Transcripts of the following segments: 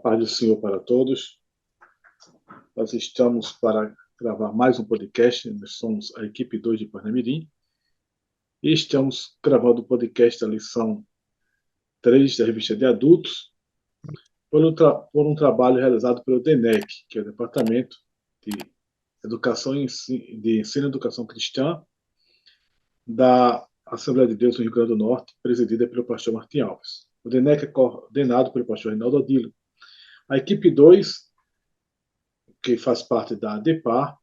Paz do Senhor para todos. Nós estamos para gravar mais um podcast. Nós somos a equipe 2 de Parnamirim. E estamos gravando o podcast da lição 3 da revista de adultos, por um trabalho realizado pelo DENEC, que é o Departamento de Ensino e Educação Cristã da Assembleia de Deus no Rio Grande do Norte, presidida pelo pastor Martim Alves. O DENEC é coordenado pelo pastor Reinaldo Odilo. A equipe 2, que faz parte da ADEPAR,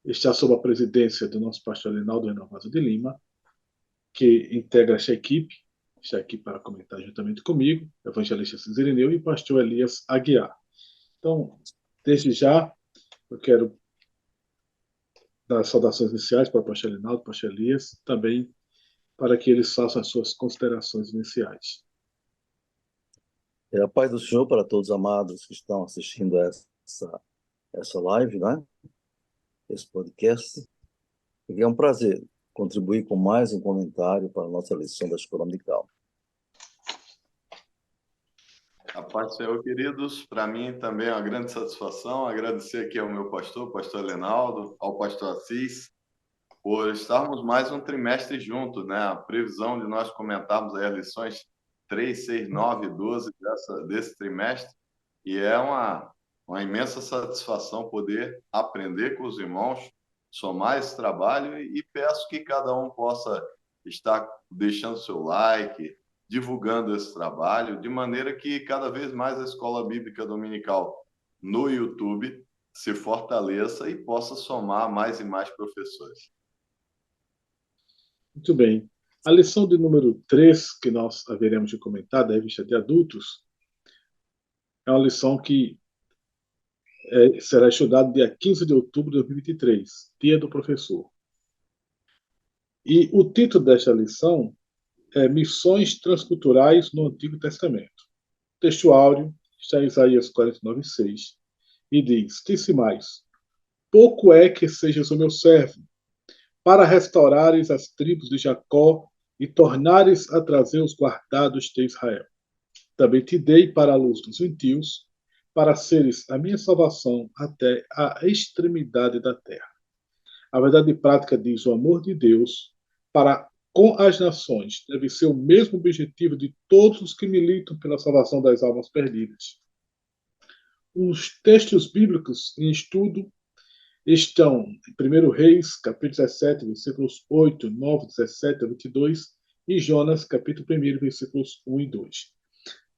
está sob a presidência do nosso pastor Reinaldo Renovado de Lima, que integra esta equipe, está aqui para comentar juntamente comigo, o evangelista Cizirineu e o pastor Elias Aguiar. Então, desde já, eu quero dar as saudações iniciais para o pastor Reinaldo, pastor Elias, também para que eles façam as suas considerações iniciais. A paz do Senhor para todos os amados que estão assistindo essa live, né? Esse podcast. E é um prazer contribuir com mais um comentário para a nossa lição da Escola Dominical. A paz do Senhor, queridos. Para mim também é uma grande satisfação agradecer aqui ao meu pastor Leonardo, ao pastor Assis, por estarmos mais um trimestre juntos, né? A previsão de nós comentarmos aí as lições 3, 6, 9 e 12 desse trimestre, e é uma imensa satisfação poder aprender com os irmãos, somar esse trabalho, e peço que cada um possa estar deixando seu like, divulgando esse trabalho, de maneira que cada vez mais a Escola Bíblica Dominical no YouTube se fortaleça e possa somar mais e mais professores. Muito bem. A lição de número 3, que nós haveremos de comentar, da revista de adultos, é uma lição que será estudada dia 15 de outubro de 2023, Dia do Professor. E o título desta lição é Missões Transculturais no Antigo Testamento. O texto áureo está em Isaías 49:6 e diz: Disse mais: Pouco é que sejas o meu servo, para restaurares as tribos de Jacó e tornares a trazer os guardados de Israel. Também te dei para a luz dos gentios, para seres a minha salvação até a extremidade da terra. A verdade prática diz: o amor de Deus para com as nações deve ser o mesmo objetivo de todos os que militam pela salvação das almas perdidas. Os textos bíblicos em estudo estão em 1 Reis, capítulo 17, versículos 8, 9, 17 a 22, e Jonas, capítulo 1, versículos 1 e 2.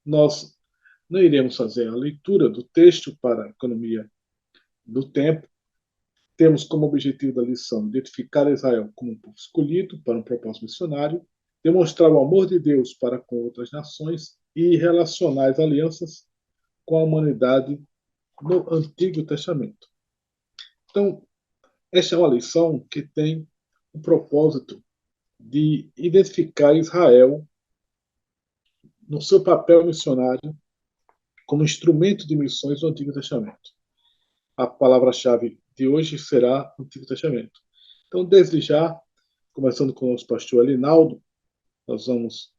Nós não iremos fazer a leitura do texto para a economia do tempo. Temos como objetivo da lição identificar Israel como um povo escolhido para um propósito missionário, demonstrar o amor de Deus para com outras nações e relacionar as alianças com a humanidade no Antigo Testamento. Então, esta é uma lição que tem o propósito de identificar Israel no seu papel missionário como instrumento de missões do Antigo Testamento. A palavra-chave de hoje será Antigo Testamento. Então, desde já, começando com o nosso pastor Elinaldo, nós vamos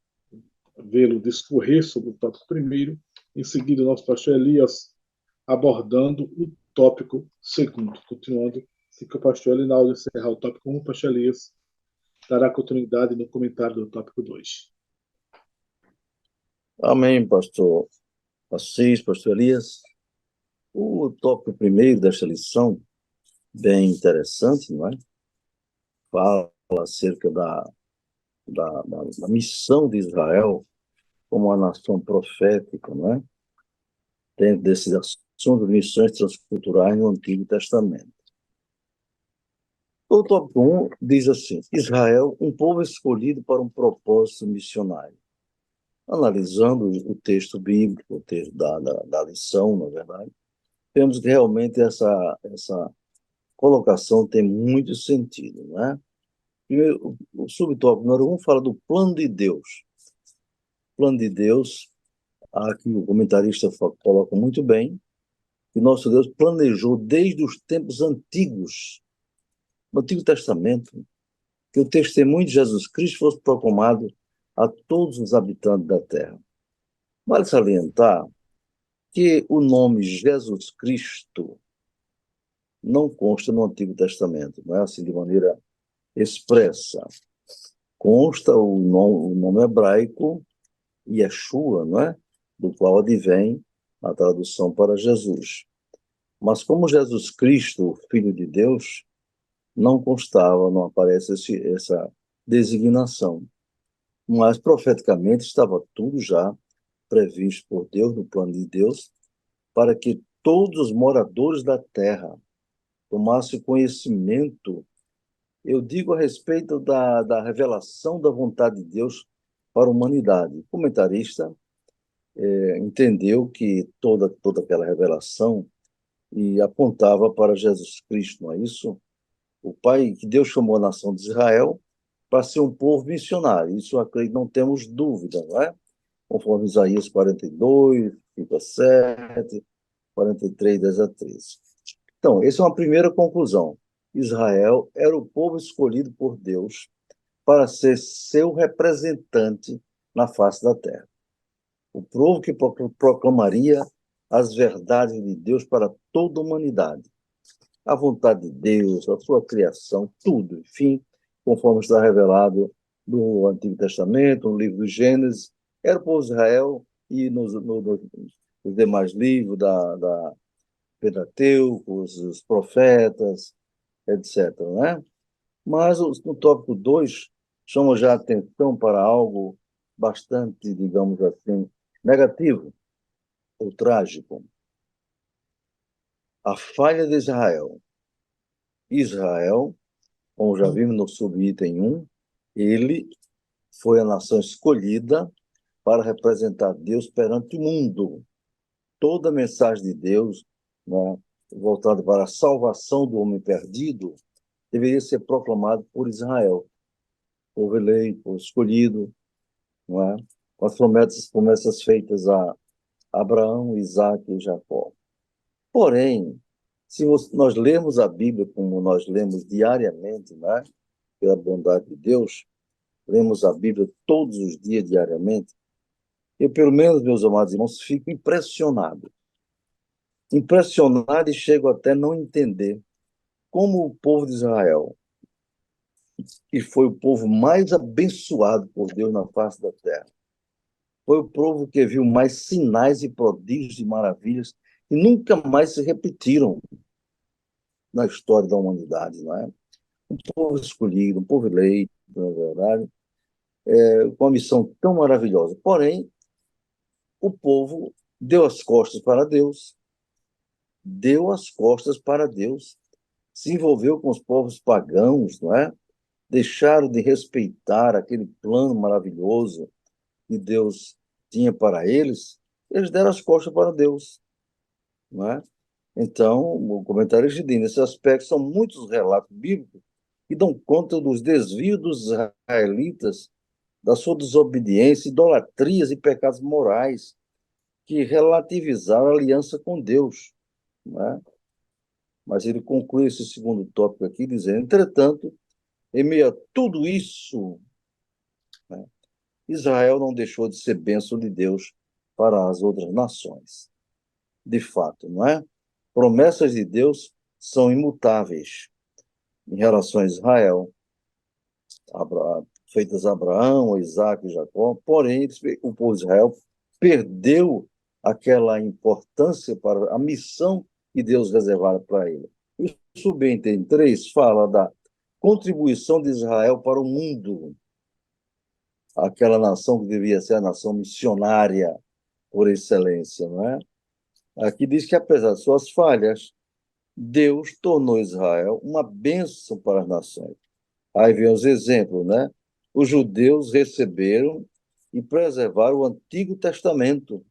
vê-lo discorrer sobre o tópico primeiro, em seguida o nosso pastor Elias abordando o tópico segundo. Continuando, assim que o pastor Elinaldo encerrar o tópico 1, o pastor Elias dará continuidade no comentário do tópico 2. Amém, pastor Assis, pastor Elias. O tópico primeiro desta lição, bem interessante, não é? Fala acerca da missão de Israel como uma nação profética, não é? Dentro desse assunto de missões transculturais no Antigo Testamento. O tópico 1 diz assim: Israel, um povo escolhido para um propósito missionário. Analisando o texto bíblico, o texto da lição, na verdade, vemos que realmente essa colocação tem muito sentido, não é? E o subtópico número 1 fala do plano de Deus. O plano de Deus, aqui o comentarista coloca muito bem, que nosso Deus planejou desde os tempos antigos, no Antigo Testamento, que o testemunho de Jesus Cristo fosse proclamado a todos os habitantes da terra. Vale salientar que o nome Jesus Cristo não consta no Antigo Testamento, não é assim de maneira expressa. Consta o nome hebraico Yeshua, não é? Do qual advém a tradução para Jesus. Mas como Jesus Cristo, o Filho de Deus, não constava, não aparece essa designação. Mas profeticamente estava tudo já previsto por Deus, no plano de Deus, para que todos os moradores da terra tomassem conhecimento, eu digo a respeito da revelação da vontade de Deus para a humanidade. O comentarista entendeu que toda aquela revelação e apontava para Jesus Cristo, não é isso? O Pai, que Deus chamou a nação de Israel para ser um povo missionário. Isso, eu acredito, não temos dúvida, não é? Conforme Isaías 42, 7, 43, 10 a 13. Então, essa é uma primeira conclusão. Israel era o povo escolhido por Deus para ser seu representante na face da terra. O povo que proclamaria as verdades de Deus para toda a humanidade. A vontade de Deus, a sua criação, tudo, enfim, conforme está revelado no Antigo Testamento, no livro do Gênesis, era o povo de Israel e nos demais livros da Pentateuco, os profetas, etc. Né? Mas no tópico 2, chama já a atenção para algo bastante, digamos assim, negativo ou trágico. A falha de Israel. Israel, como já vimos no subitem 1, ele foi a nação escolhida para representar Deus perante o mundo. Toda a mensagem de Deus, né, voltada para a salvação do homem perdido, deveria ser proclamada por Israel, povo eleito, povo escolhido, não é? Com as promessas feitas a Abraão, Isaque e Jacó. Porém, se nós lermos a Bíblia como nós lemos diariamente, né, pela bondade de Deus, lemos a Bíblia todos os dias, diariamente, eu, pelo menos, meus amados irmãos, fico impressionado. Impressionado e chego até a não entender como o povo de Israel, que foi o povo mais abençoado por Deus na face da terra, foi o povo que viu mais sinais e prodígios e maravilhas que nunca mais se repetiram na história da humanidade, não é? Um povo escolhido, um povo eleito, na verdade, com uma missão tão maravilhosa. Porém, o povo deu as costas para Deus, se envolveu com os povos pagãos, não é? Deixaram de respeitar aquele plano maravilhoso que Deus tinha para eles, eles deram as costas para Deus, não é? Então, o comentário diz, nesse aspecto, são muitos relatos bíblicos que dão conta dos desvios dos israelitas, da sua desobediência, idolatrias e pecados morais que relativizaram a aliança com Deus, não é? Mas ele conclui esse segundo tópico aqui dizendo, entretanto, em meio a tudo isso, né, Israel não deixou de ser bênção de Deus para as outras nações. De fato, não é? Promessas de Deus são imutáveis em relação a Israel, feitas a Abraão, Isaac e Jacó, porém, o povo de Israel perdeu aquela importância para a missão que Deus reservara para ele. O subitem 3 fala da contribuição de Israel para o mundo, aquela nação que devia ser a nação missionária por excelência, não é? Aqui diz que, apesar de suas falhas, Deus tornou Israel uma bênção para as nações. Aí vem os exemplos, né? Os judeus receberam e preservaram o Antigo Testamento,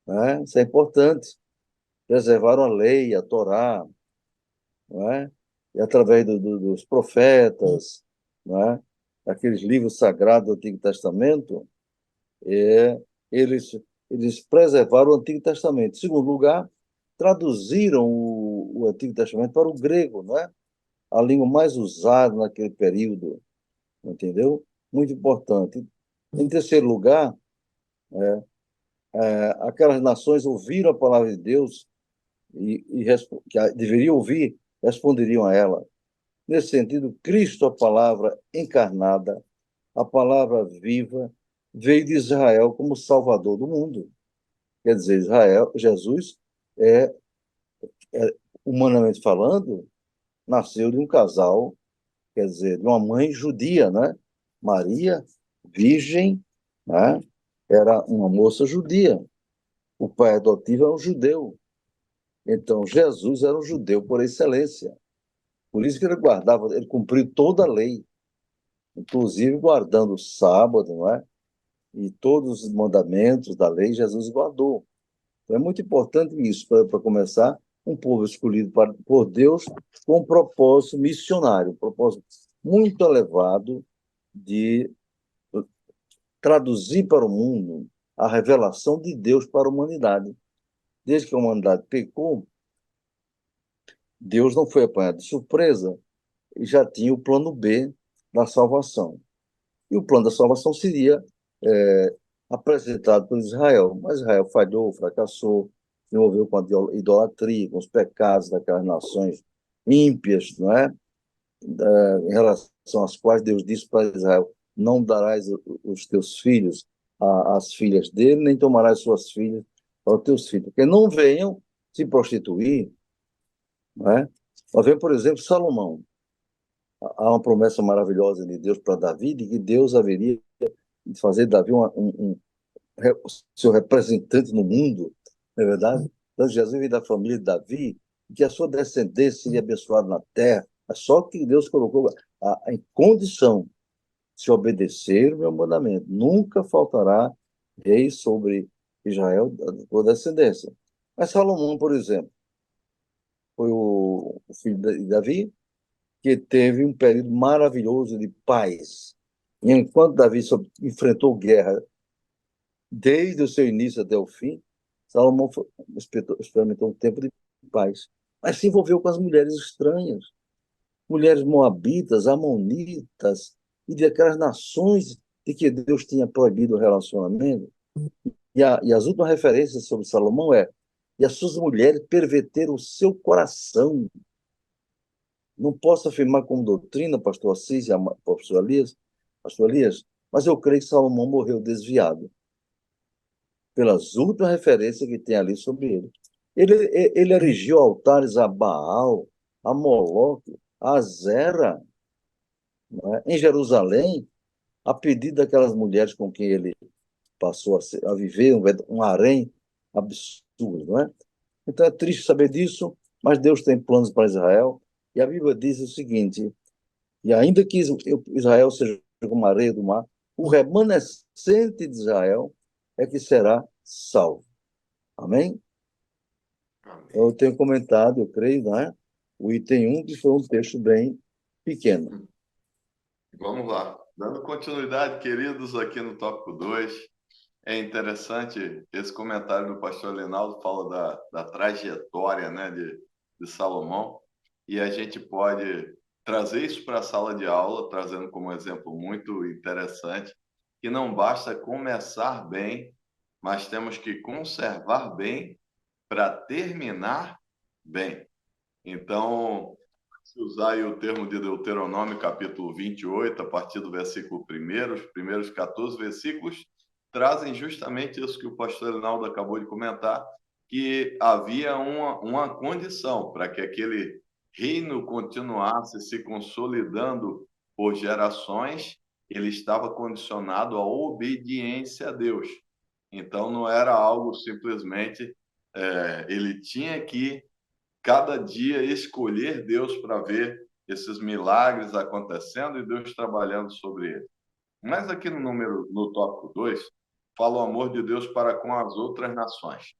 né? Isso é importante. Preservaram a lei, a Torá, não é? E através dos profetas, não é? Aqueles livros sagrados do Antigo Testamento, é, eles, eles preservaram o Antigo Testamento. Em segundo lugar, traduziram o Antigo Testamento para o grego, não é? A língua mais usada naquele período, entendeu? Muito importante. Em terceiro lugar, aquelas nações ouviram a palavra de Deus que deveriam ouvir, responderiam a ela. Nesse sentido, Cristo, a palavra encarnada, a palavra viva, veio de Israel como Salvador do mundo. Quer dizer, Jesus é, humanamente falando, nasceu de um casal, quer dizer, de uma mãe judia, né? Maria, virgem, né? Era uma moça judia. O pai adotivo é um judeu. Então, Jesus era um judeu por excelência. Por isso que ele cumpriu toda a lei, inclusive guardando o sábado, não é? E todos os mandamentos da lei, Jesus guardou. Então, é muito importante isso, para começar, um povo escolhido por Deus com um propósito missionário, um propósito muito elevado de traduzir para o mundo a revelação de Deus para a humanidade. Desde que a humanidade pecou, Deus não foi apanhado de surpresa e já tinha o plano B da salvação. E o plano da salvação seria apresentado por Israel. Mas Israel falhou, fracassou, se envolveu com a idolatria, com os pecados daquelas nações ímpias, não é? Em relação às quais Deus disse para Israel: não darás os teus filhos às filhas dele, nem tomarás suas filhas para os teus filhos, porque não venham se prostituir, não é? Nós vemos, por exemplo, Salomão. Há uma promessa maravilhosa de Deus para Davi, de que Deus haveria de fazer Davi seu representante no mundo, não é verdade? Então, Jesus veio da família de Davi, que a sua descendência seria abençoada na terra, mas só que Deus colocou em condição de se obedecer o meu mandamento. Nunca faltará rei sobre Israel da sua descendência. Mas Salomão, por exemplo, foi o filho de Davi, que teve um período maravilhoso de paz. E enquanto Davi enfrentou guerra desde o seu início até o fim, Salomão experimentou um tempo de paz. Mas se envolveu com as mulheres estranhas, mulheres moabitas, amonitas, e de aquelas nações de que Deus tinha proibido o relacionamento. E as últimas referências sobre Salomão e as suas mulheres perverteram o seu coração. Não posso afirmar como doutrina, pastor Assis e pastor Elias, mas eu creio que Salomão morreu desviado pelas últimas referências que tem ali sobre ele. Ele erigiu altares a Baal, a Moloque, a Zera, né, em Jerusalém, a pedido daquelas mulheres com quem ele passou a viver um harém absurdo, não é? Então é triste saber disso, mas Deus tem planos para Israel, e a Bíblia diz o seguinte: e ainda que Israel seja como a areia do mar, o remanescente de Israel é que será salvo. Amém? Amém. Eu tenho comentado, eu creio, né? O item 1, que foi um texto bem pequeno. Vamos lá. Dando continuidade, queridos, aqui no tópico 2, é interessante esse comentário do pastor Linaldo, fala da trajetória, né, de Salomão, e a gente pode trazer isso para a sala de aula, trazendo como exemplo muito interessante, que não basta começar bem, mas temos que conservar bem para terminar bem. Então, se usar aí o termo de Deuteronômio, capítulo 28, a partir do versículo 1, os primeiros 14 versículos trazem justamente isso que o pastor Reinaldo acabou de comentar, que havia uma condição para que aquele reino continuasse se consolidando por gerações, ele estava condicionado à obediência a Deus. Então, não era algo simplesmente, ele tinha que cada dia escolher Deus para ver esses milagres acontecendo e Deus trabalhando sobre ele. Mas aqui no tópico 2, fala o amor de Deus para com as outras nações.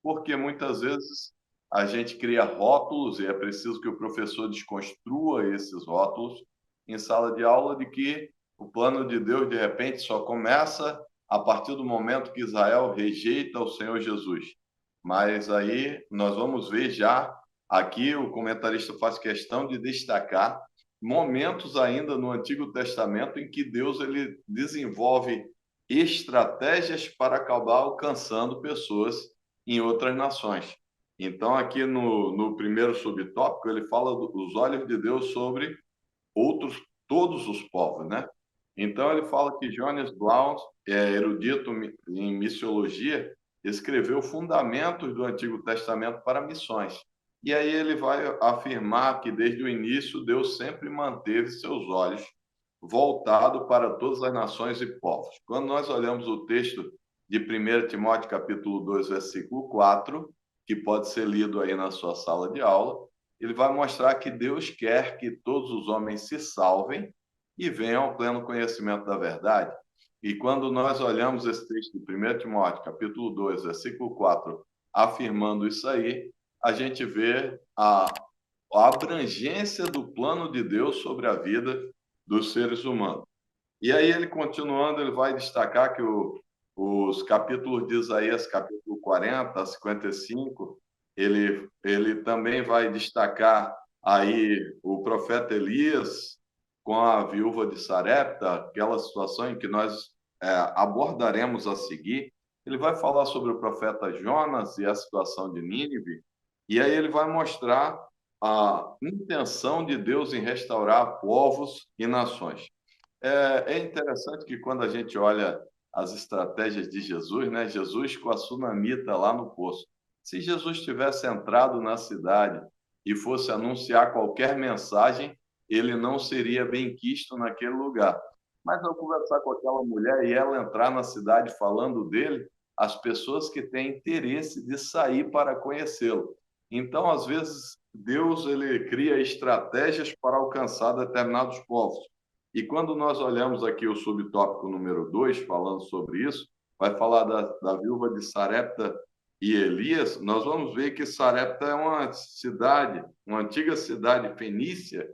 Porque muitas vezes a gente cria rótulos e é preciso que o professor desconstrua esses rótulos em sala de aula, de que o plano de Deus de repente só começa a partir do momento que Israel rejeita o Senhor Jesus. Mas aí nós vamos ver já aqui o comentarista faz questão de destacar momentos ainda no Antigo Testamento em que Deus ele desenvolve estratégias para acabar alcançando pessoas em outras nações. Então, aqui no primeiro subtópico, ele fala dos olhos de Deus sobre outros, todos os povos, né? Então, ele fala que Johannes Blount, erudito em missiologia, escreveu fundamentos do Antigo Testamento para missões. E aí ele vai afirmar que, desde o início, Deus sempre manteve seus olhos voltados para todas as nações e povos. Quando nós olhamos o texto de 1 Timóteo, capítulo 2, versículo 4, que pode ser lido aí na sua sala de aula, ele vai mostrar que Deus quer que todos os homens se salvem e venham ao pleno conhecimento da verdade. E quando nós olhamos esse texto de 1 Timóteo, capítulo 2, versículo 4, afirmando isso aí, a gente vê a abrangência do plano de Deus sobre a vida dos seres humanos. E aí ele, continuando, ele vai destacar que os capítulos de Isaías, capítulo 40 a 55, ele também vai destacar aí o profeta Elias com a viúva de Sarepta, aquela situação em que nós abordaremos a seguir. Ele vai falar sobre o profeta Jonas e a situação de Nínive, e aí ele vai mostrar a intenção de Deus em restaurar povos e nações. É interessante que quando a gente olha as estratégias de Jesus, né? Jesus com a sunamita lá no poço. Se Jesus tivesse entrado na cidade e fosse anunciar qualquer mensagem, ele não seria bem quisto naquele lugar. Mas ao conversar com aquela mulher e ela entrar na cidade falando dele, as pessoas que têm interesse de sair para conhecê-lo. Então, às vezes, Deus ele cria estratégias para alcançar determinados povos. E quando nós olhamos aqui o subtópico número 2, falando sobre isso, vai falar da viúva de Sarepta e Elias, nós vamos ver que Sarepta é uma cidade, uma antiga cidade fenícia,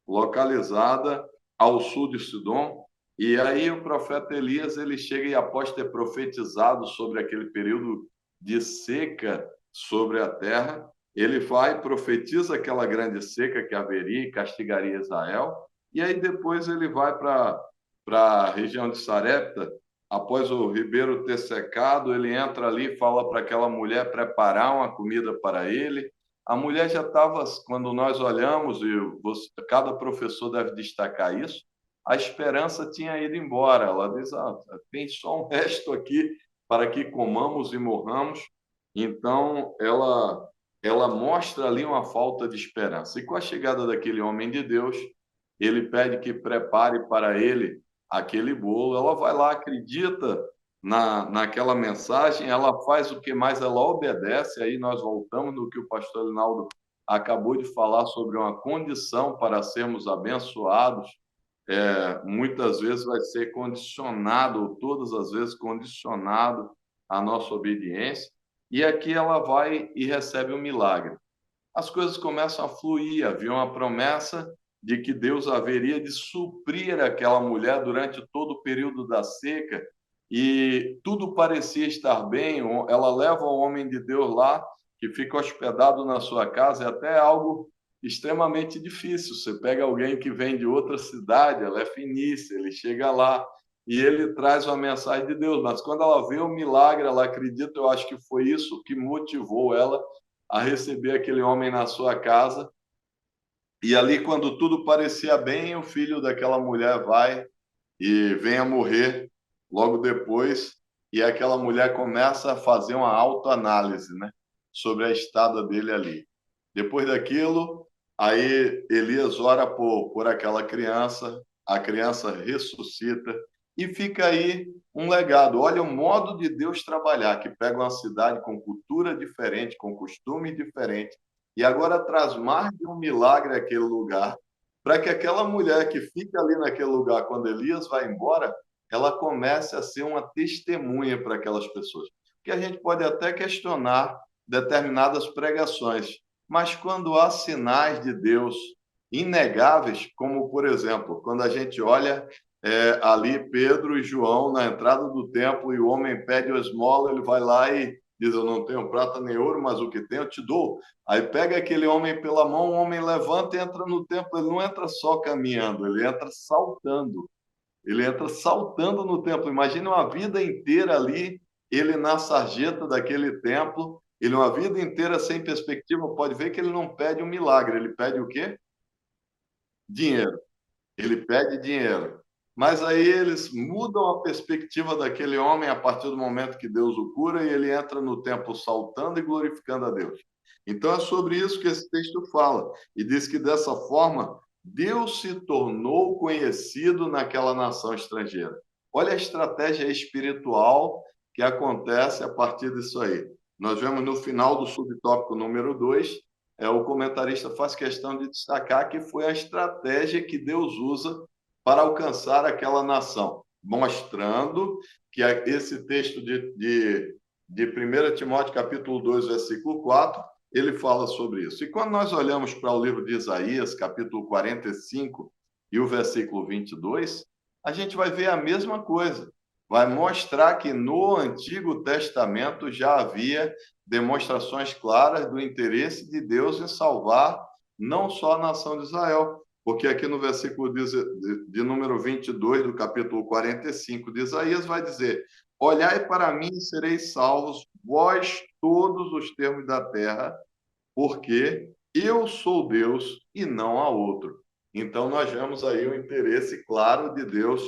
localizada ao sul de Sidom. E aí o profeta Elias, ele chega e, após ter profetizado sobre aquele período de seca sobre a terra, ele vai, profetiza aquela grande seca que haveria e castigaria Israel. E aí depois ele vai para a região de Sarepta, após o ribeiro ter secado, ele entra ali e fala para aquela mulher preparar uma comida para ele. A mulher já estava, quando nós olhamos, e cada professor deve destacar isso, a esperança tinha ido embora. Ela diz, tem só um resto aqui para que comamos e morramos. Então, ela mostra ali uma falta de esperança. E com a chegada daquele homem de Deus, ele pede que prepare para ele aquele bolo. Ela vai lá, acredita naquela mensagem, ela faz o que mais, ela obedece. Aí nós voltamos no que o pastor Linaldo acabou de falar sobre uma condição para sermos abençoados. Muitas vezes vai ser condicionado, ou todas as vezes condicionado à nossa obediência. E aqui ela vai e recebe um milagre. As coisas começam a fluir, havia uma promessa de que Deus haveria de suprir aquela mulher durante todo o período da seca, e tudo parecia estar bem. Ela leva o homem de Deus lá, que fica hospedado na sua casa, é até algo extremamente difícil. Você pega alguém que vem de outra cidade, ela é fenícia, ele chega lá e ele traz uma mensagem de Deus, mas quando ela vê o milagre, ela acredita, eu acho que foi isso que motivou ela a receber aquele homem na sua casa. E ali, quando tudo parecia bem, o filho daquela mulher vai e vem a morrer logo depois, e aquela mulher começa a fazer uma autoanálise, né, sobre a estada dele ali. Depois daquilo, aí Elias ora por aquela criança, a criança ressuscita, e fica aí um legado. Olha o modo de Deus trabalhar, que pega uma cidade com cultura diferente, com costumes diferentes, e agora traz mais de um milagre àquele lugar, para que aquela mulher que fica ali naquele lugar, quando Elias vai embora, ela comece a ser uma testemunha para aquelas pessoas. Porque a gente pode até questionar determinadas pregações, mas quando há sinais de Deus inegáveis, como, por exemplo, quando a gente olha ali Pedro e João na entrada do templo e o homem pede a esmola, ele vai lá e diz, eu não tenho prata nem ouro, mas o que tenho eu te dou. Aí pega aquele homem pela mão, o homem levanta e entra no templo. Ele não entra só caminhando, ele entra saltando. Ele entra saltando no templo. Imagina uma vida inteira ali, ele na sarjeta daquele templo, ele uma vida inteira sem perspectiva. Pode ver que ele não pede um milagre, ele pede o quê? Dinheiro. Ele pede dinheiro. Mas aí eles mudam a perspectiva daquele homem a partir do momento que Deus o cura e ele entra no templo saltando e glorificando a Deus. Então é sobre isso que esse texto fala. E diz que dessa forma Deus se tornou conhecido naquela nação estrangeira. Olha a estratégia espiritual que acontece a partir disso aí. Nós vemos no final do subtópico número 2, o comentarista faz questão de destacar que foi a estratégia que Deus usa para alcançar aquela nação, mostrando que esse texto de 1 Timóteo capítulo 2, versículo 4, ele fala sobre isso. E quando nós olhamos para o livro de Isaías, capítulo 45 e o versículo 22, a gente vai ver a mesma coisa. Vai mostrar que no Antigo Testamento já havia demonstrações claras do interesse de Deus em salvar não só a nação de Israel, porque aqui no versículo de número 22 do capítulo 45 de Isaías vai dizer: olhai para mim e sereis salvos, vós todos os termos da terra, porque eu sou Deus e não há outro. Então nós vemos aí o interesse claro de Deus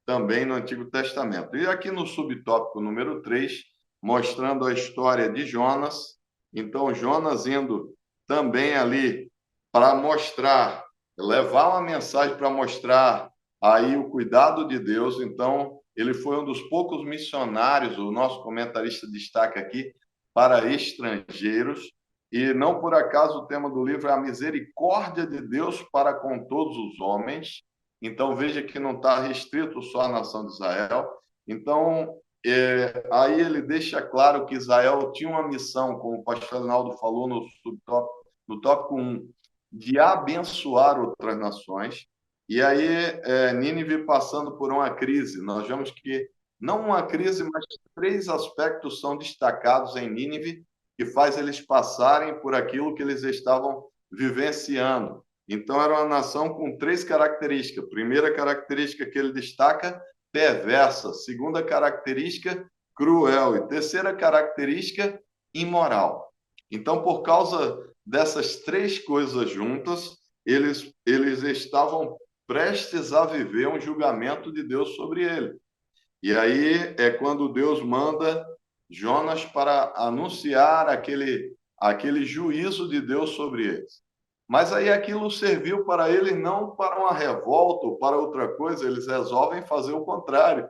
também no Antigo Testamento. E aqui no subtópico número 3, mostrando a história de Jonas. Então, Jonas indo também ali para mostrar, levar uma mensagem para mostrar aí o cuidado de Deus. Então, ele foi um dos poucos missionários, o nosso comentarista destaca aqui, para estrangeiros. E não por acaso o tema do livro é a misericórdia de Deus para com todos os homens. Então, veja que não está restrito só à nação de Israel. Então, aí ele deixa claro que Israel tinha uma missão, como o pastor Leonardo falou no tópico 1, de abençoar outras nações. E aí, Nínive passando por uma crise. Nós vemos que não uma crise, mas 3 aspectos são destacados em Nínive que faz eles passarem por aquilo que eles estavam vivenciando. Então, era uma nação com 3 características. Primeira característica que ele destaca, perversa. Segunda característica, cruel. E terceira característica, imoral. Então, por causa dessas 3 coisas juntas, eles estavam prestes a viver um julgamento de Deus sobre ele. E aí é quando Deus manda Jonas para anunciar aquele juízo de Deus sobre eles. Mas aí aquilo serviu para eles não para uma revolta ou para outra coisa, eles resolvem fazer o contrário.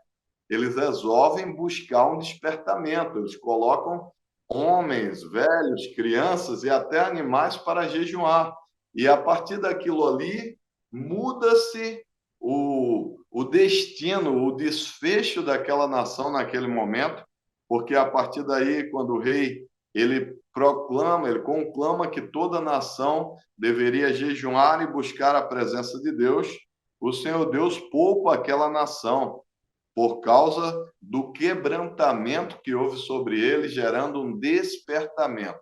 Eles resolvem buscar um despertamento, eles colocam homens, velhos, crianças e até animais para jejuar. E a partir daquilo ali, muda-se o destino, o desfecho daquela nação naquele momento, porque a partir daí, quando o rei ele conclama que toda nação deveria jejuar e buscar a presença de Deus, o Senhor Deus poupa aquela nação por causa do quebrantamento que houve sobre ele, gerando um despertamento.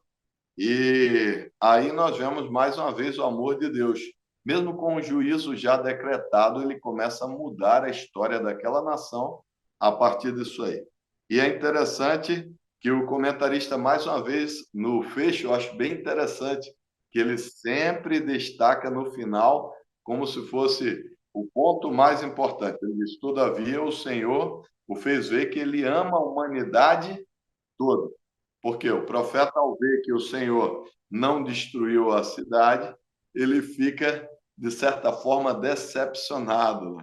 E aí nós vemos mais uma vez o amor de Deus. Mesmo com o juízo já decretado, ele começa a mudar a história daquela nação a partir disso aí. E é interessante que o comentarista, mais uma vez, no fecho, eu acho bem interessante, que ele sempre destaca no final, como se fosse o ponto mais importante. Ele diz: todavia, o Senhor o fez ver que ele ama a humanidade toda. Porque o profeta, ao ver que o Senhor não destruiu a cidade, ele fica, de certa forma, decepcionado.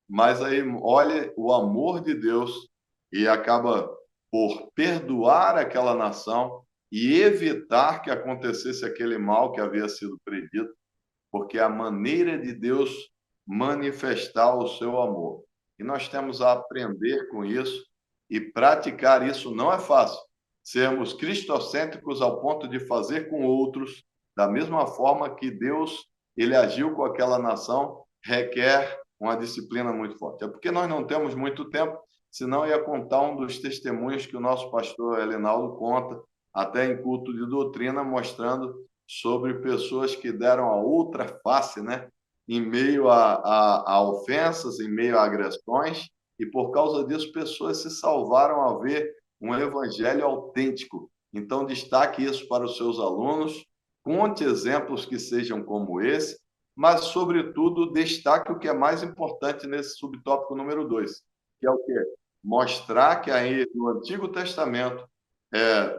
Mas aí, olha o amor de Deus e acaba por perdoar aquela nação e evitar que acontecesse aquele mal que havia sido predito, porque a maneira de Deus manifestar o seu amor. E nós temos a aprender com isso e praticar isso não é fácil. Sermos cristocêntricos ao ponto de fazer com outros da mesma forma que Deus ele agiu com aquela nação, requer uma disciplina muito forte. É porque nós não temos muito tempo, senão ia contar um dos testemunhos que o nosso pastor Elinaldo conta, até em culto de doutrina, mostrando sobre pessoas que deram a outra face, né? em meio a ofensas, em meio a agressões, e por causa disso pessoas se salvaram ao ver um evangelho autêntico. Então, destaque isso para os seus alunos, conte exemplos que sejam como esse, mas, sobretudo, destaque o que é mais importante nesse subtópico número 2, que é o quê? Mostrar que aí no Antigo Testamento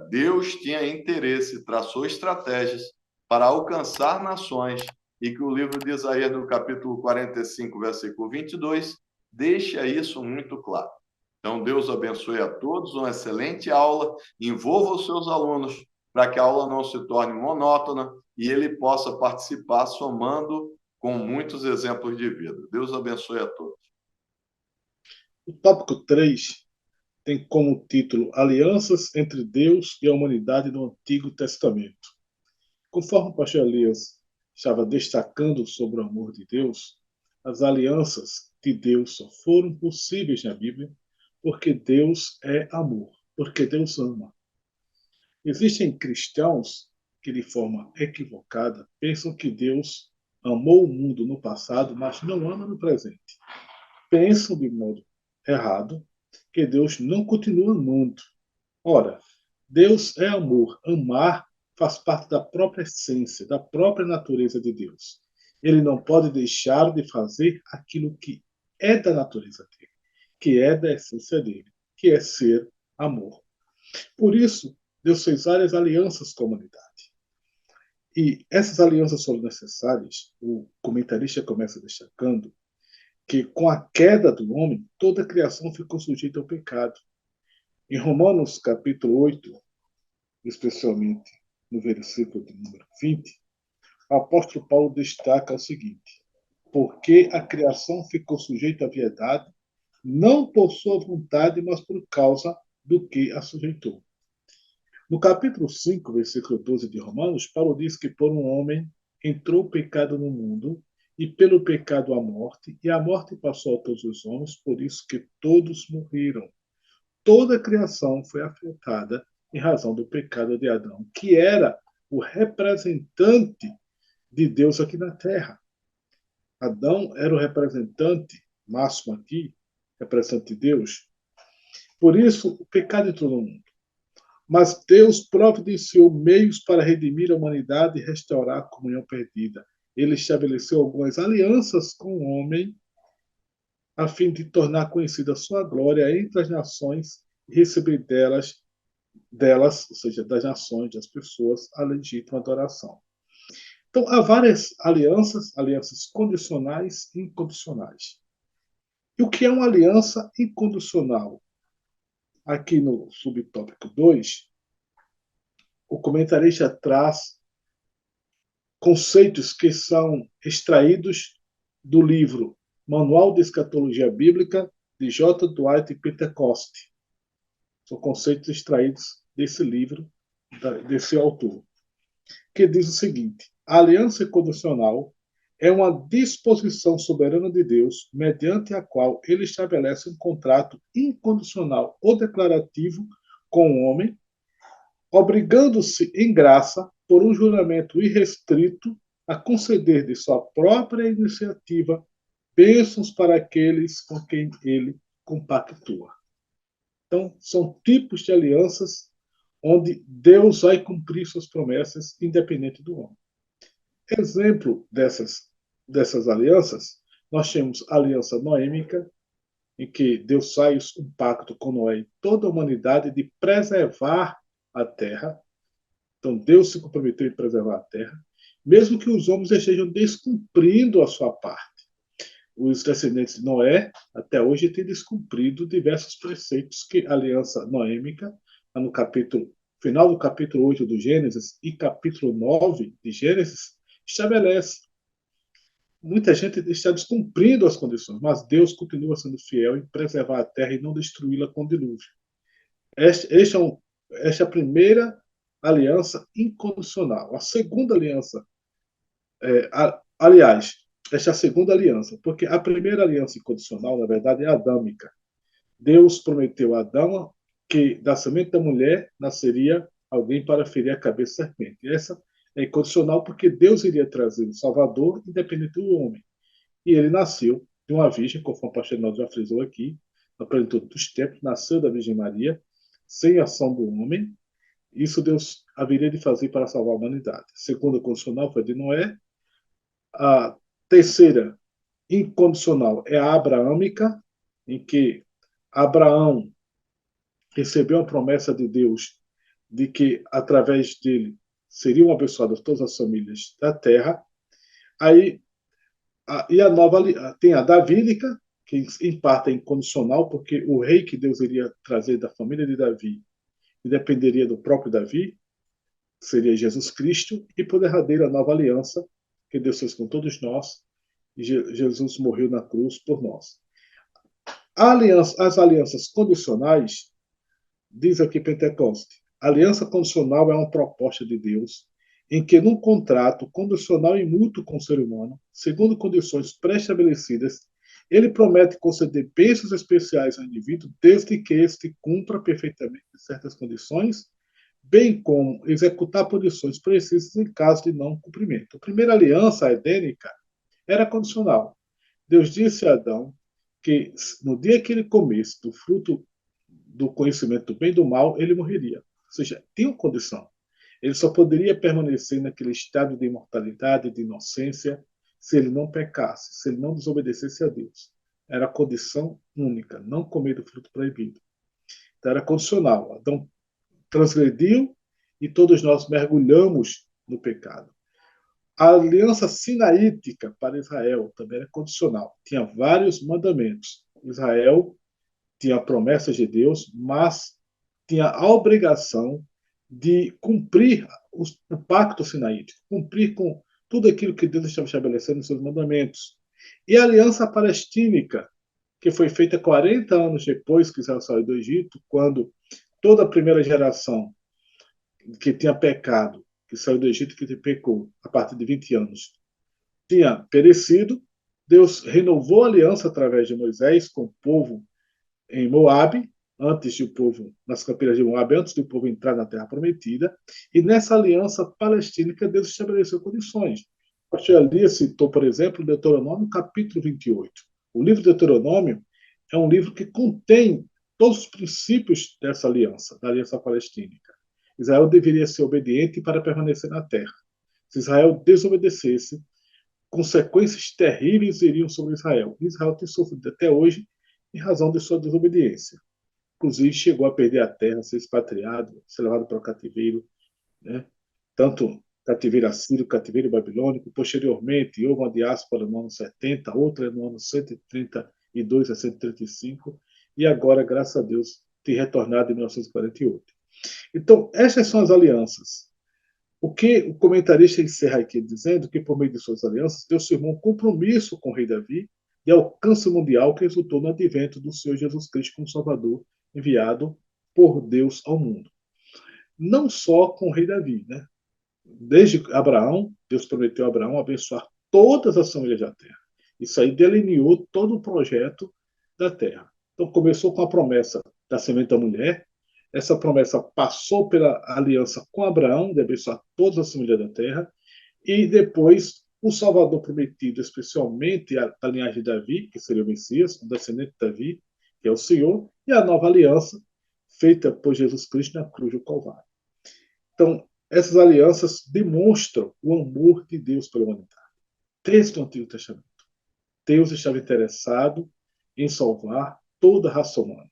Deus tinha interesse, traçou estratégias para alcançar nações e que o livro de Isaías, no capítulo 45, versículo 22, deixa isso muito claro. Então, Deus abençoe a todos, uma excelente aula, envolva os seus alunos para que a aula não se torne monótona e ele possa participar somando com muitos exemplos de vida. Deus abençoe a todos. O tópico 3 tem como título Alianças entre Deus e a Humanidade no Antigo Testamento. Conforme o pastor Elias estava destacando sobre o amor de Deus, as alianças de Deus só foram possíveis na Bíblia porque Deus é amor, porque Deus ama. Existem cristãos que, de forma equivocada, pensam que Deus amou o mundo no passado, mas não ama no presente. Pensam de modo errado que Deus não continua amando. Ora, Deus é amor. Amar faz parte da própria essência, da própria natureza de Deus. Ele não pode deixar de fazer aquilo que é da natureza dele, que é da essência dele, que é ser amor. Por isso, Deus fez várias alianças com a humanidade. E essas alianças foram necessárias. O comentarista começa destacando que, com a queda do homem, toda a criação ficou sujeita ao pecado. Em Romanos, capítulo 8, especialmente no versículo de número 20, o apóstolo Paulo destaca o seguinte: porque a criação ficou sujeita à piedade, não por sua vontade, mas por causa do que a sujeitou. No capítulo 5, versículo 12 de Romanos, Paulo diz que por um homem entrou o pecado no mundo, e pelo pecado a morte, e a morte passou a todos os homens, por isso que todos morreram. Toda a criação foi afetada em razão do pecado de Adão, que era o representante de Deus aqui na terra. Adão era o representante máximo aqui, representante de Deus. Por isso, o pecado entrou no mundo. Mas Deus providenciou meios para redimir a humanidade e restaurar a comunhão perdida. Ele estabeleceu algumas alianças com o homem, a fim de tornar conhecida a sua glória entre as nações e receber delas, ou seja, das nações, das pessoas, a legítima adoração. Então, há várias alianças, alianças condicionais e incondicionais. E o que é uma aliança incondicional? Aqui no subtópico 2, o comentarista traz conceitos que são extraídos do livro Manual de Escatologia Bíblica, de J. Dwight Pentecoste. São conceitos extraídos desse livro, desse autor, que diz o seguinte: a aliança incondicional é uma disposição soberana de Deus, mediante a qual ele estabelece um contrato incondicional ou declarativo com o homem, obrigando-se em graça, por um juramento irrestrito, a conceder de sua própria iniciativa bênçãos para aqueles com quem ele compactua. Então, são tipos de alianças onde Deus vai cumprir suas promessas, independente do homem. Exemplo dessas alianças, nós temos a aliança noêmica, em que Deus faz um pacto com Noé e toda a humanidade de preservar a terra. Então, Deus se comprometeu em preservar a terra, mesmo que os homens estejam descumprindo a sua parte. Os descendentes de Noé, até hoje, têm descumprido diversos preceitos que a aliança noêmica, no final do capítulo 8 do Gênesis e capítulo 9 de Gênesis, estabelece. Muita gente está descumprindo as condições, mas Deus continua sendo fiel em preservar a terra e não destruí-la com dilúvio. Esta é a primeira aliança incondicional. A segunda aliança, aliás, esta é a segunda aliança, porque a primeira aliança incondicional, na verdade, é adâmica. Deus prometeu a Adão que da semente da mulher nasceria alguém para ferir a cabeça da serpente. Essa é incondicional porque Deus iria trazer o Salvador, independente do homem. E ele nasceu de uma virgem, conforme o pastor Reinaldo já frisou aqui, na plenitude dos tempos, nasceu da Virgem Maria, sem ação do homem. Isso Deus haveria de fazer para salvar a humanidade. Segunda condicional foi de Noé. A terceira, incondicional, é a abraâmica, em que Abraão recebeu a promessa de Deus de que, através dele, seriam abençoadas todas as famílias da terra. Aí, e a nova tem a davídica, que em parte é incondicional, porque o rei que Deus iria trazer da família de Davi dependeria do próprio Davi, seria Jesus Cristo, e por derradeiro a nova aliança que Deus fez com todos nós, e Jesus morreu na cruz por nós. As alianças condicionais, diz aqui Pentecoste, a aliança condicional é uma proposta de Deus em que, num contrato condicional e mútuo com o ser humano, segundo condições pré-estabelecidas, ele promete conceder bênçãos especiais ao indivíduo desde que este cumpra perfeitamente certas condições, bem como executar punições precisas em caso de não cumprimento. A primeira aliança edênica era condicional. Deus disse a Adão que no dia que ele comesse do fruto do conhecimento do bem e do mal, ele morreria. Ou seja, tinha uma condição. Ele só poderia permanecer naquele estado de imortalidade, de inocência, se ele não pecasse, se ele não desobedecesse a Deus. Era a condição única, não comer do fruto proibido. Então era condicional. Adão transgrediu e todos nós mergulhamos no pecado. A aliança sinaítica para Israel também era condicional. Tinha vários mandamentos. Israel tinha promessas de Deus, mas tinha a obrigação de cumprir o pacto sinaítico, cumprir com tudo aquilo que Deus estava estabelecendo nos seus mandamentos. E a aliança palestínica, que foi feita 40 anos depois que Israel saiu do Egito, quando toda a primeira geração que tinha pecado, que saiu do Egito, que pecou a partir de 20 anos, tinha perecido. Deus renovou a aliança através de Moisés com o povo em Moabe, antes do povo, nas campinas de Moabe, antes do povo entrar na Terra Prometida. E nessa aliança palestínica, Deus estabeleceu condições. O pastor Elias citou, por exemplo, Deuteronômio, capítulo 28. O livro de Deuteronômio é um livro que contém todos os princípios dessa aliança, da aliança palestínica. Israel deveria ser obediente para permanecer na terra. Se Israel desobedecesse, consequências terríveis iriam sobre Israel. Israel tem sofrido até hoje em razão de sua desobediência. Inclusive, chegou a perder a terra, ser expatriado, ser levado para o cativeiro, né? Tanto cativeiro assírio, cativeiro babilônico. Posteriormente, houve uma diáspora no ano 70, outra no ano 132 a 135, e agora, graças a Deus, tem retornado em 1948. Então, essas são as alianças. O que o comentarista encerra aqui dizendo que, por meio de suas alianças, Deus firmou um compromisso com o rei Davi de alcance mundial que resultou no advento do Senhor Jesus Cristo como Salvador, enviado por Deus ao mundo. Não só com o rei Davi, né? Desde Abraão, Deus prometeu a Abraão abençoar todas as famílias da terra. Isso aí delineou todo o projeto da terra. Então começou com a promessa da semente da mulher. Essa promessa passou pela aliança com Abraão, de abençoar todas as famílias da terra, e depois o Salvador prometido, especialmente a linhagem de Davi, que seria o Messias, o descendente de Davi, que é o Senhor, e a nova aliança feita por Jesus Cristo na cruz do Calvário. Então, essas alianças demonstram o amor de Deus pela humanidade. Desde o Antigo Testamento, Deus estava interessado em salvar toda a raça humana.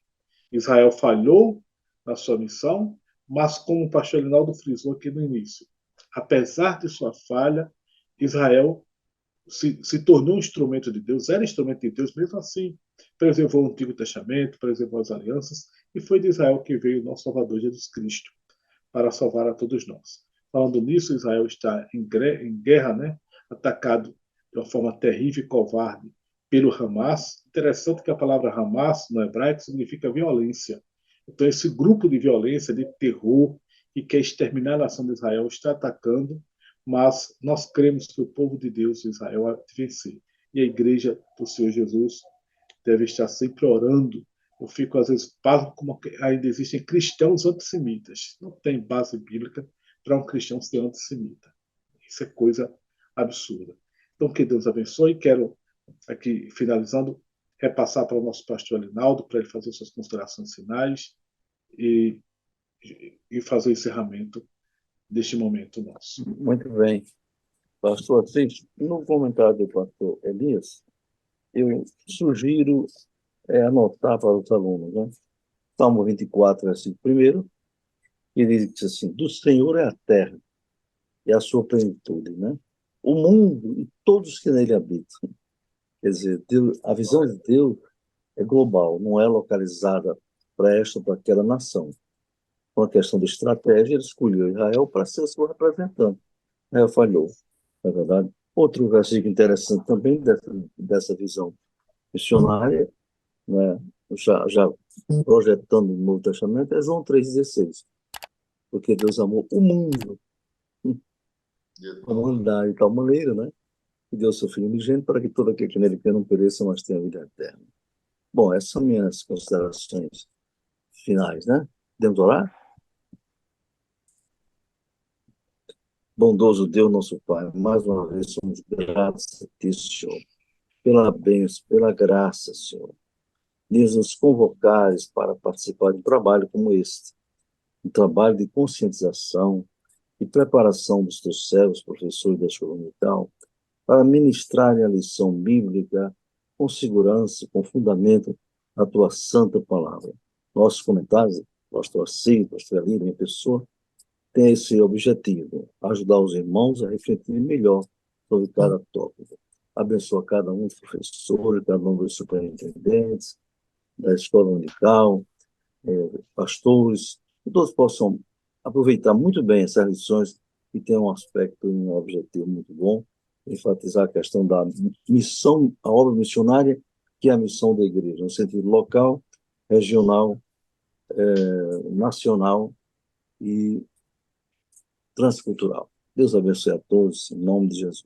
Israel falhou na sua missão, mas como o pastor Linaldo frisou aqui no início, apesar de sua falha, Israel se tornou um instrumento de Deus, era instrumento de Deus, mesmo assim, preservou o Antigo Testamento, preservou as alianças, e foi de Israel que veio o nosso Salvador Jesus Cristo, para salvar a todos nós. Falando nisso, Israel está em guerra, né? Atacado de uma forma terrível e covarde pelo Hamas. Interessante que a palavra Hamas, no hebraico, significa violência. Então, esse grupo de violência, de terror, que quer exterminar a nação de Israel, está atacando, mas nós cremos que o povo de Deus, Israel, vai vencer. E a igreja do Senhor Jesus deve estar sempre orando. Eu fico, às vezes, pasmo como ainda existem cristãos antissemitas. Não tem base bíblica para um cristão ser antissemita. Isso é coisa absurda. Então, que Deus abençoe. Quero aqui, finalizando, repassar para o nosso pastor Alinaldo, para ele fazer suas considerações finais e, e fazer o encerramento deste momento nosso. Muito bem. Pastor Assis, no comentário do pastor Elias, eu sugiro anotar para os alunos, né? Salmo 24, versículo 1, ele diz assim: do Senhor é a terra e a sua plenitude, né? O mundo e todos que nele habitam. Quer dizer, Deus, a visão de Deus é global, não é localizada para esta ou para aquela nação. Com a questão de estratégia, ele escolheu Israel para ser seu representante. Israel falhou, na verdade. Outro versículo interessante também dessa visão missionária, né, já projetando no Novo Testamento, é João 3,16. Porque Deus amou o mundo, a humanidade de tal maneira, né, que deu seu Filho unigênito para que todo aquele que nele crê não pereça, mas tenha vida eterna. Bom, essas são minhas considerações finais, né? Podemos orar? Bondoso Deus, nosso Pai, mais uma vez somos gratos a Ti, Senhor, pela bênção, pela graça, Senhor, de nos convocares para participar de um trabalho como este, um trabalho de conscientização e preparação dos Teus servos, professores da escola dominical, para ministrarem a lição bíblica com segurança, com fundamento na Tua santa palavra. Nossos comentários, pastor Assis, pastor Eli, minha pessoa, tem esse objetivo, ajudar os irmãos a refletir melhor sobre cada tópico. Abençoa cada um dos professores, cada um dos superintendentes, da escola unical, pastores, que todos possam aproveitar muito bem essas lições e ter um aspecto e um objetivo muito bom, enfatizar a questão da missão, a obra missionária, que é a missão da igreja, no sentido local, regional, nacional e transcultural. Deus abençoe a todos, em nome de Jesus.